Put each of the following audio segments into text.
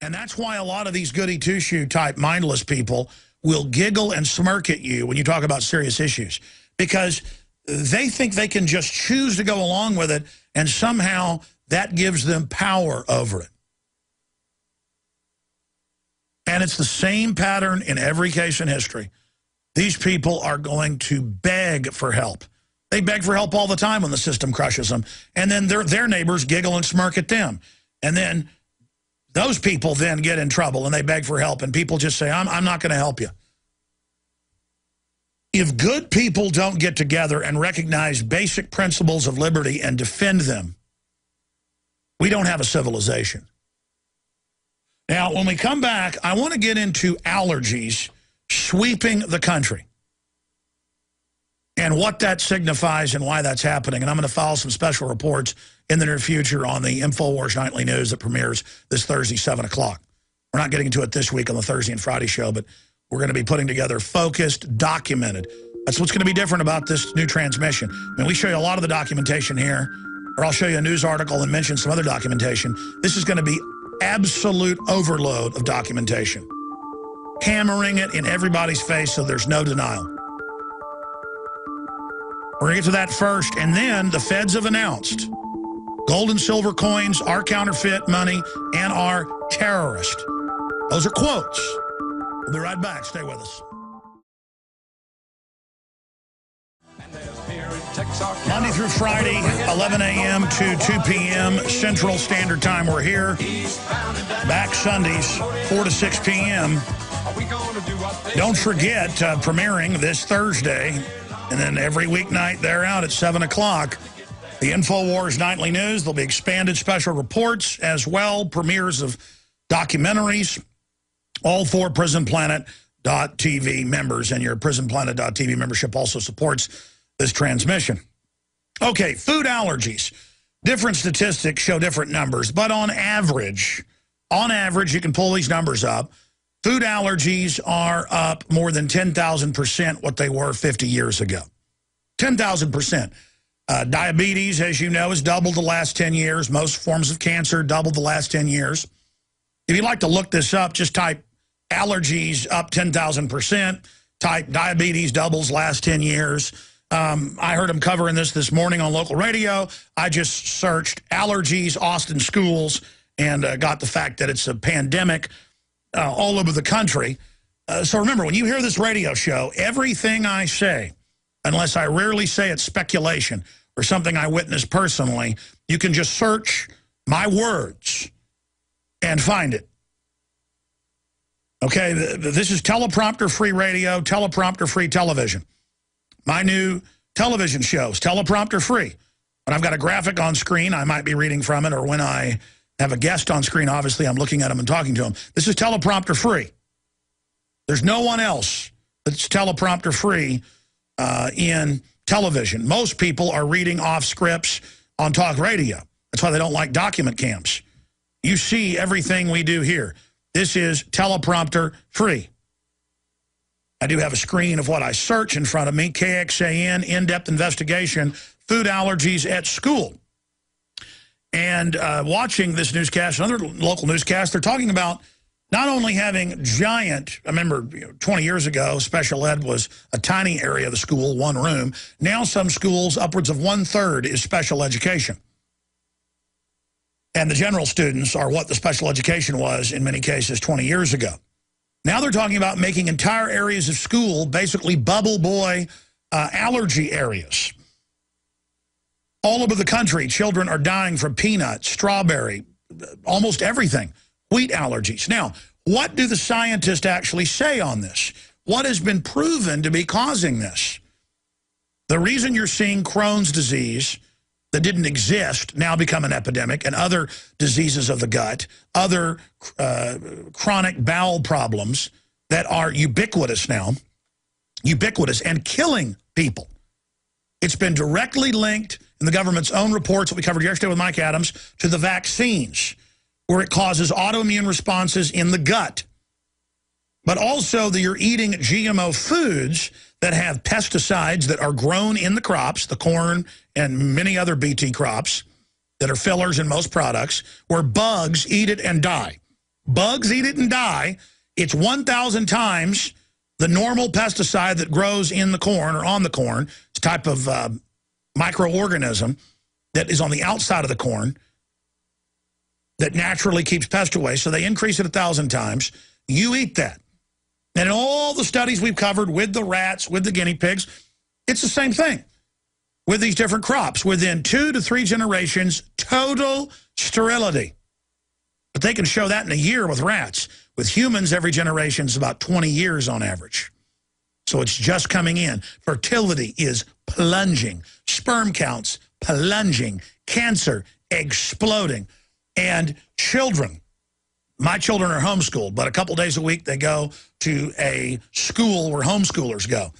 And that's why a lot of these goody two-shoe type mindless people will giggle and smirk at you when you talk about serious issues, because they think they can just choose to go along with it, and somehow that gives them power over it. And it's the same pattern in every case in history. These people are going to beg for help. They beg for help all the time when the system crushes them. And then their neighbors giggle and smirk at them. And then those people then get in trouble and they beg for help. And people just say, I'm not going to help you. If good people don't get together and recognize basic principles of liberty and defend them, we don't have a civilization. Now, when we come back, I want to get into allergies sweeping the country and what that signifies and why that's happening. And I'm going to file some special reports in the near future on the InfoWars Nightly News that premieres this Thursday, 7 o'clock. We're not getting into it this week on the Thursday and Friday show, but we're going to be putting together focused, documented. That's what's going to be different about this new transmission. I mean, we show you a lot of the documentation here, or I'll show you a news article and mention some other documentation. This is going to be absolute overload of documentation, hammering it in everybody's face so there's no denial. We're going to get to that first, and then the feds have announced gold and silver coins are counterfeit money and are terrorist. Those are quotes. We'll be right back. Stay with us. Monday through Friday, 11 a.m. to 2 p.m. Central Standard Time. We're here. Back Sundays, 4 to 6 p.m. Don't forget, premiering this Thursday, and then every weeknight they're out at 7 o'clock, the InfoWars Nightly News. There'll be expanded special reports as well, premieres of documentaries, all for PrisonPlanet.tv members, and your PrisonPlanet.tv membership also supports this transmission. Okay, food allergies. Different statistics show different numbers, but on average, you can pull these numbers up. Food allergies are up more than 10,000% what they were 50 years ago. 10,000%. Diabetes, as you know, has doubled the last 10 years. Most forms of cancer doubled the last 10 years. If you'd like to look this up, just type allergies up 10,000%. Type diabetes doubles last 10 years. I heard them covering this morning on local radio. I just searched allergies, Austin schools, and got the fact that it's a pandemic all over the country. So remember, when you hear this radio show, everything I say, unless I rarely say it's speculation or something I witnessed personally, you can just search my words and find it. Okay, this is teleprompter-free radio, teleprompter-free television. My new television shows, teleprompter-free. When I've got a graphic on screen, I might be reading from it, or when I have a guest on screen, obviously I'm looking at them and talking to them. This is teleprompter-free. There's no one else that's teleprompter-free in television. Most people are reading off scripts on talk radio. That's why they don't like document camps. You see everything we do here. This is teleprompter-free. I do have a screen of what I search in front of me, KXAN, in-depth investigation, food allergies at school. And watching this newscast, another local newscast, they're talking about not only having giant, I remember 20 years ago, special ed was a tiny area of the school, one room. Now some schools, upwards of 1/3 is special education. And the general students are what the special education was in many cases 20 years ago. Now they're talking about making entire areas of school basically bubble boy allergy areas. All over the country, children are dying from peanuts, strawberry, almost everything, wheat allergies. Now, what do the scientists actually say on this? What has been proven to be causing this? The reason you're seeing Crohn's disease that didn't exist now become an epidemic, and other diseases of the gut, other chronic bowel problems that are ubiquitous now, ubiquitous and killing people. It's been directly linked in the government's own reports that we covered yesterday with Mike Adams to the vaccines, where it causes autoimmune responses in the gut. But also that you're eating GMO foods that have pesticides that are grown in the crops, the corn and many other BT crops that are fillers in most products, where bugs eat it and die. Bugs eat it and die. It's 1,000 times the normal pesticide that grows in the corn or on the corn. It's a type of microorganism that is on the outside of the corn that naturally keeps pest away. So they increase it 1,000 times. You eat that. And in all the studies we've covered with the rats, with the guinea pigs, it's the same thing with these different crops. Within 2 to 3 generations, total sterility. But they can show that in a year with rats. With humans, every generation is about 20 years on average. So it's just coming in. Fertility is plunging. Sperm counts plunging. Cancer exploding. And children, my children are homeschooled, but a couple days a week they go to a school where homeschoolers go.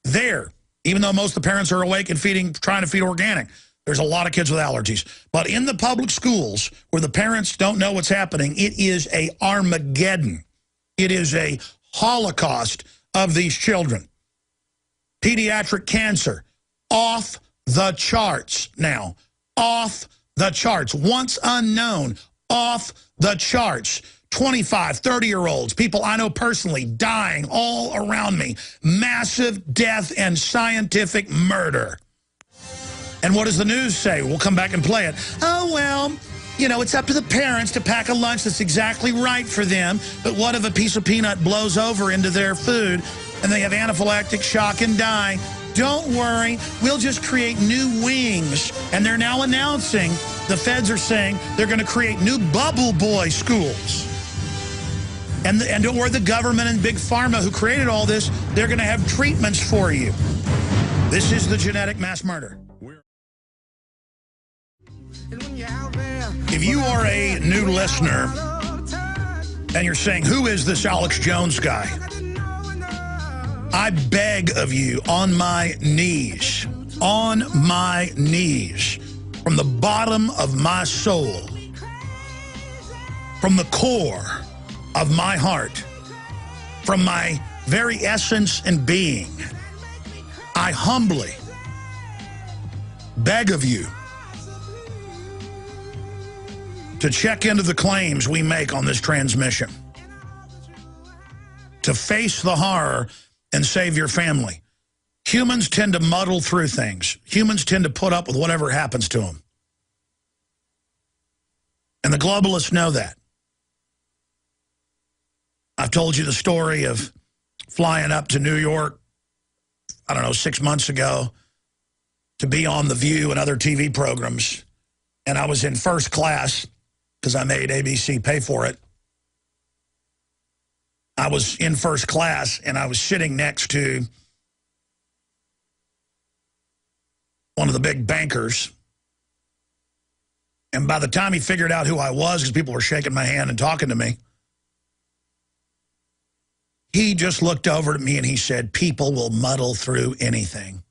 There, even though most of the parents are awake and trying to feed organic, there's a lot of kids with allergies. But in the public schools where the parents don't know what's happening, it is a Armageddon. It is a holocaust of these children. Pediatric cancer, off the charts now. Off the charts. Once unknown, off the charts. 25, 30-year-olds, people I know personally, dying all around me. Massive death and scientific murder. And what does the news say? We'll come back and play it. Oh, well, you know, it's up to the parents to pack a lunch that's exactly right for them. But what if a piece of peanut blows over into their food and they have anaphylactic shock and die? Don't worry, we'll just create new wings. And they're now announcing, the feds are saying, they're going to create new bubble boy schools. And don't worry, the government and Big Pharma who created all this, they're going to have treatments for you. This is the genetic mass murder. If you are a new listener and you're saying, who is this Alex Jones guy? I beg of you on my knees, from the bottom of my soul, from the core of my heart, from my very essence and being, I humbly beg of you to check into the claims we make on this transmission, to face the horror and save your family. Humans tend to muddle through things. Humans tend to put up with whatever happens to them. And the globalists know that. I've told you the story of flying up to New York, I don't know, 6 months ago to be on The View and other TV programs. And I was in first class because I made ABC pay for it. I was in first class and I was sitting next to one of the big bankers. And by the time he figured out who I was, because people were shaking my hand and talking to me, he just looked over at me and he said, people will muddle through anything.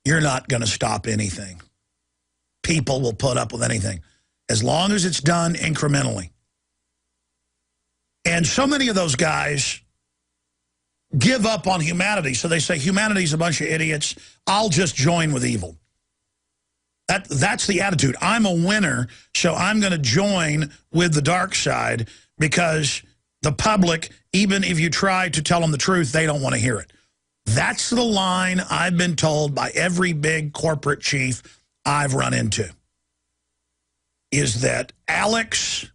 You're not going to stop anything. People will put up with anything, as long as it's done incrementally. And so many of those guys give up on humanity. So they say, humanity's a bunch of idiots. I'll just join with evil. That's the attitude. I'm a winner, so I'm going to join with the dark side because the public, even if you try to tell them the truth, they don't want to hear it. That's the line I've been told by every big corporate chief I've run into, is that Alex,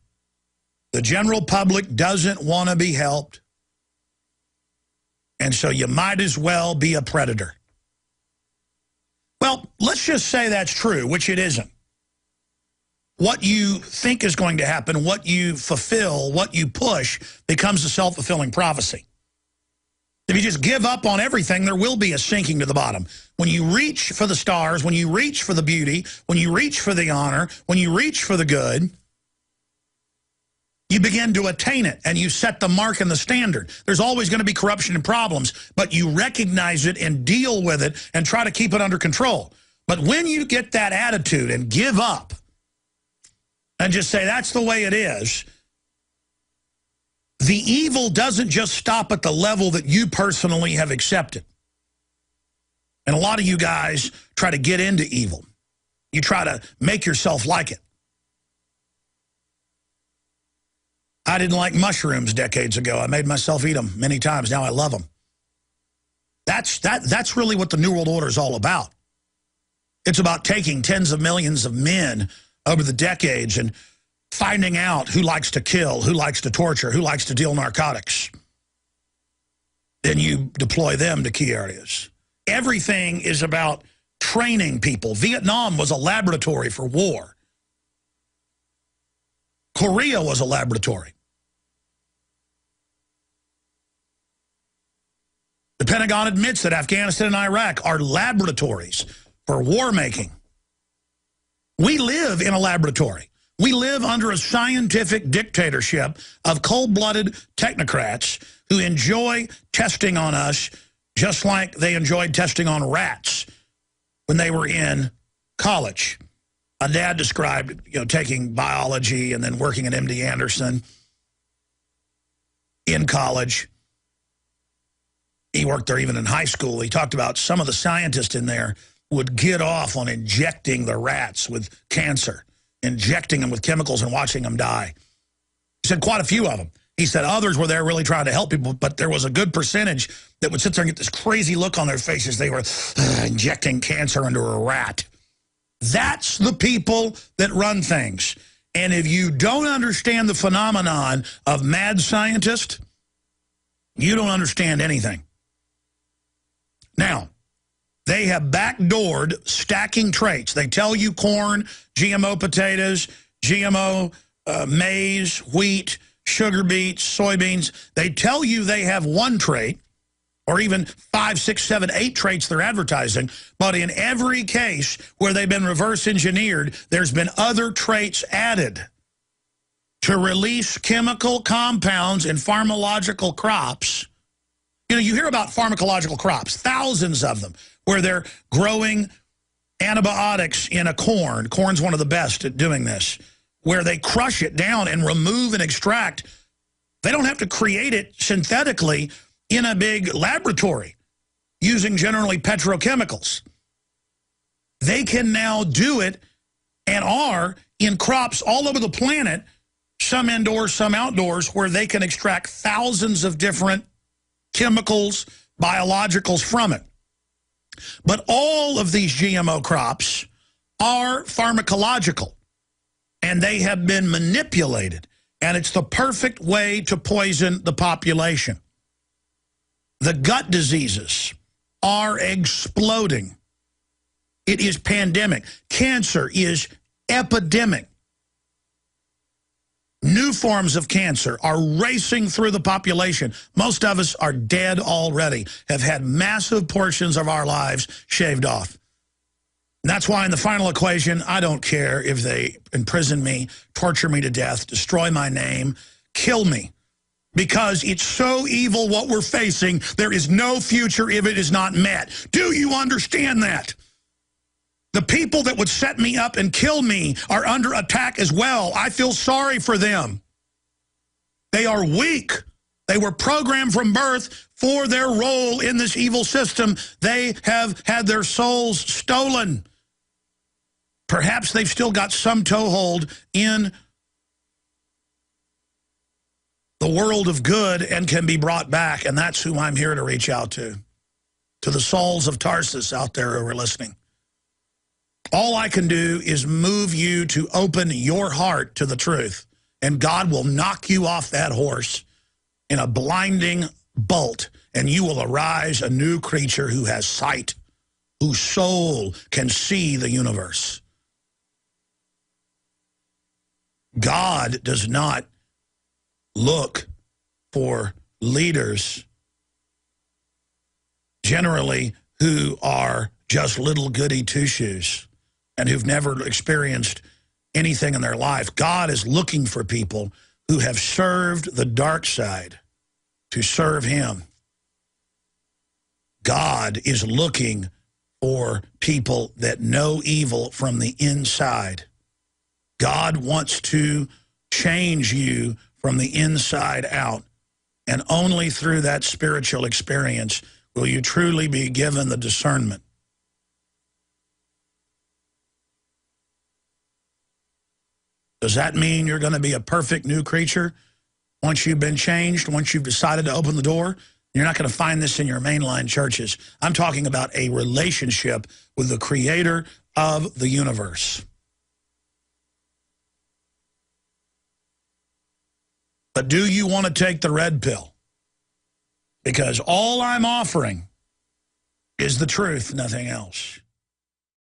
the general public doesn't want to be helped, and so you might as well be a predator. Well, let's just say that's true, which it isn't. What you think is going to happen, what you fulfill, what you push, becomes a self-fulfilling prophecy. If you just give up on everything, there will be a sinking to the bottom. When you reach for the stars, when you reach for the beauty, when you reach for the honor, when you reach for the good, you begin to attain it, and you set the mark and the standard. There's always going to be corruption and problems, but you recognize it and deal with it and try to keep it under control. But when you get that attitude and give up and just say, that's the way it is, the evil doesn't just stop at the level that you personally have accepted. And a lot of you guys try to get into evil. You try to make yourself like it. I didn't like mushrooms decades ago. I made myself eat them many times. Now I love them. That's really what the New World Order is all about. It's about taking tens of millions of men over the decades and finding out who likes to kill, who likes to torture, who likes to deal narcotics. Then you deploy them to key areas. Everything is about training people. Vietnam was a laboratory for war. Korea was a laboratory. The Pentagon admits that Afghanistan and Iraq are laboratories for war making. We live in a laboratory. We live under a scientific dictatorship of cold-blooded technocrats who enjoy testing on us just like they enjoyed testing on rats when they were in college. My dad described, taking biology and then working at MD Anderson in college. He worked there even in high school. He talked about some of the scientists in there would get off on injecting the rats with cancer, injecting them with chemicals and watching them die. He said quite a few of them. He said others were there really trying to help people, but there was a good percentage that would sit there and get this crazy look on their faces. They were injecting cancer into a rat. That's the people that run things. And if you don't understand the phenomenon of mad scientists, you don't understand anything. Now, they have backdoored stacking traits. They tell you corn, GMO potatoes, GMO maize, wheat, sugar beets, soybeans. They tell you they have one trait, or even 5, 6, 7, 8 traits they're advertising. But in every case where they've been reverse engineered, there's been other traits added to release chemical compounds in pharmacological crops. You hear about pharmacological crops, thousands of them, where they're growing antibiotics in a corn. Corn's one of the best at doing this, where they crush it down and remove and extract. They don't have to create it synthetically in a big laboratory using generally petrochemicals. They can now do it and are in crops all over the planet, some indoors, some outdoors, where they can extract thousands of different chemicals, biologicals from it. But all of these GMO crops are pharmacological, and they have been manipulated, and it's the perfect way to poison the population. The gut diseases are exploding. It is pandemic. Cancer is epidemic. New forms of cancer are racing through the population. Most of us are dead already, have had massive portions of our lives shaved off. And that's why in the final equation, I don't care if they imprison me, torture me to death, destroy my name, kill me. Because it's so evil what we're facing, there is no future if it is not met. Do you understand that? The people that would set me up and kill me are under attack as well. I feel sorry for them. They are weak. They were programmed from birth for their role in this evil system. They have had their souls stolen. Perhaps they've still got some toehold in the world of good and can be brought back, and that's who I'm here to reach out to the souls of Tarsus out there who are listening. All I can do is move you to open your heart to the truth, and God will knock you off that horse in a blinding bolt, and you will arise a new creature who has sight, whose soul can see the universe. God does not look for leaders generally who are just little goody two-shoes and who've never experienced anything in their life. God is looking for people who have served the dark side to serve him. God is looking for people that know evil from the inside. God wants to change you from the inside out. And only through that spiritual experience will you truly be given the discernment. Does that mean you're going to be a perfect new creature? Once you've been changed, once you've decided to open the door, you're not going to find this in your mainline churches. I'm talking about a relationship with the creator of the universe. But do you want to take the red pill? Because all I'm offering is the truth, nothing else.